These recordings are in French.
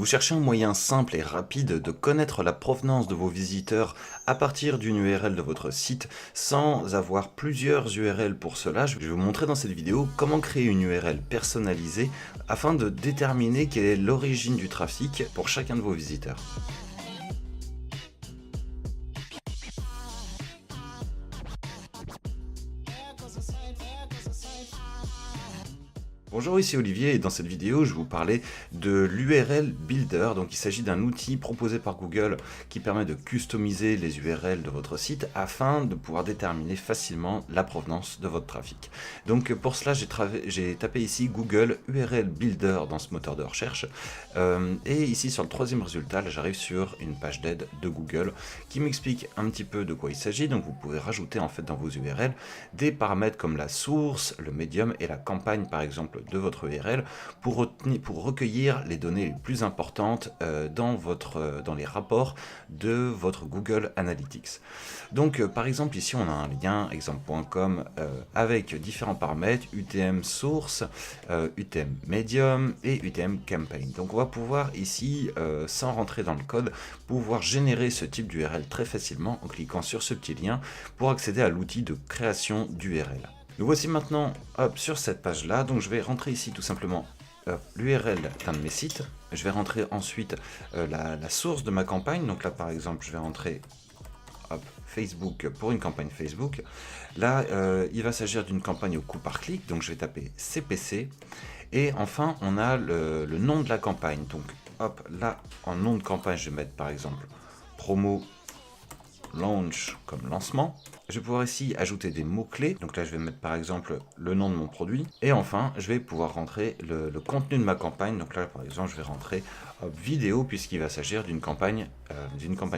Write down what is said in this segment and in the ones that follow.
cherchez un moyen simple et rapide de connaître la provenance de vos visiteurs à partir d'une URL de votre site sans avoir plusieurs URL pour cela. Je vais vous montrer dans cette vidéo comment créer une URL personnalisée afin de déterminer quelle est l'origine du trafic pour chacun de vos visiteurs. Bonjour, ici Olivier et dans cette vidéo je vais vous parler de l'URL Builder. Donc il s'agit d'un outil proposé par Google qui permet de customiser les URL de votre site afin de pouvoir déterminer facilement la provenance de votre trafic. Donc pour cela j'ai tapé ici Google URL Builder dans ce moteur de recherche et ici sur le troisième résultat j'arrive sur une page d'aide de Google qui m'explique un petit peu de quoi il s'agit. Donc vous pouvez rajouter en fait dans vos URL des paramètres comme la source, le médium et la campagne par exemple de votre URL pour recueillir les données les plus importantes dans les rapports de votre Google Analytics. Donc par exemple ici on a un lien exemple.com avec différents paramètres UTM source, UTM medium et UTM campaign. Donc on va pouvoir ici sans rentrer dans le code pouvoir générer ce type d'URL très facilement en cliquant sur ce petit lien pour accéder à l'outil de création d'URL. Nous voici maintenant sur cette page là, donc je vais rentrer ici tout simplement l'URL d'un de mes sites, je vais rentrer ensuite la source de ma campagne, donc là par exemple je vais rentrer Facebook pour une campagne Facebook, là il va s'agir d'une campagne au coût par clic, donc je vais taper CPC, et enfin on a le nom de la campagne, donc là en nom de campagne je vais mettre par exemple promo launch comme lancement. Je vais pouvoir ici ajouter des mots-clés, donc là je vais mettre par exemple le nom de mon produit, et enfin je vais pouvoir rentrer le contenu de ma campagne, donc là par exemple je vais rentrer vidéo puisqu'il va s'agir d'une campagne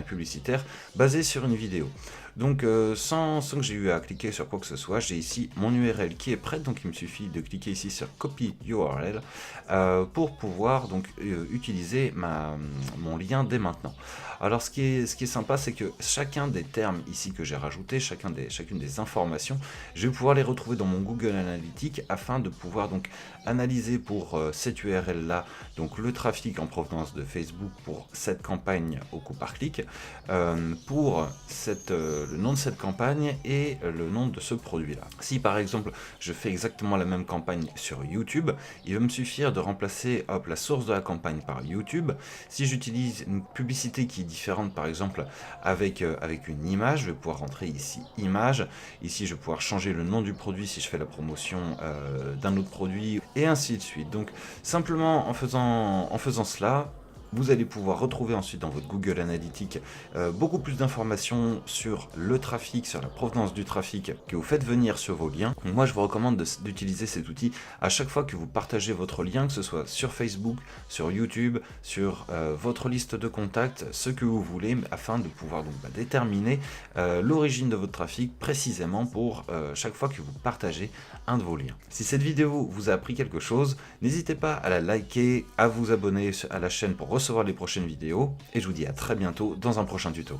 publicitaire basée sur une vidéo. Donc sans que j'ai eu à cliquer sur quoi que ce soit, j'ai ici mon URL qui est prête, donc il me suffit de cliquer ici sur Copy URL pour pouvoir donc utiliser mon lien dès maintenant. Alors ce qui est sympa, c'est que chacun des termes ici que j'ai rajouté, chacune des informations, je vais pouvoir les retrouver dans mon Google Analytics afin de pouvoir donc analyser pour cette URL là, donc le trafic en provenance de Facebook pour cette campagne au coût par clic, pour le nom de cette campagne et le nom de ce produit là. Si par exemple je fais exactement la même campagne sur YouTube, il va me suffire de remplacer la source de la campagne par YouTube. Si j'utilise une publicité qui est différente par exemple avec une image, je vais pouvoir rentrer ici image, ici je vais pouvoir changer le nom du produit si je fais la promotion d'un autre produit et ainsi de suite. Donc simplement en faisant cela, vous allez pouvoir retrouver ensuite dans votre Google Analytics beaucoup plus d'informations sur le trafic, sur la provenance du trafic que vous faites venir sur vos liens. Donc moi je vous recommande d'utiliser cet outil à chaque fois que vous partagez votre lien, que ce soit sur Facebook, sur YouTube, sur votre liste de contacts, ce que vous voulez, afin de pouvoir donc déterminer l'origine de votre trafic précisément pour chaque fois que vous partagez un de vos liens. Si cette vidéo vous a appris quelque chose, n'hésitez pas à la liker, à vous abonner à la chaîne pour recevoir les prochaines vidéos, et je vous dis à très bientôt dans un prochain tuto.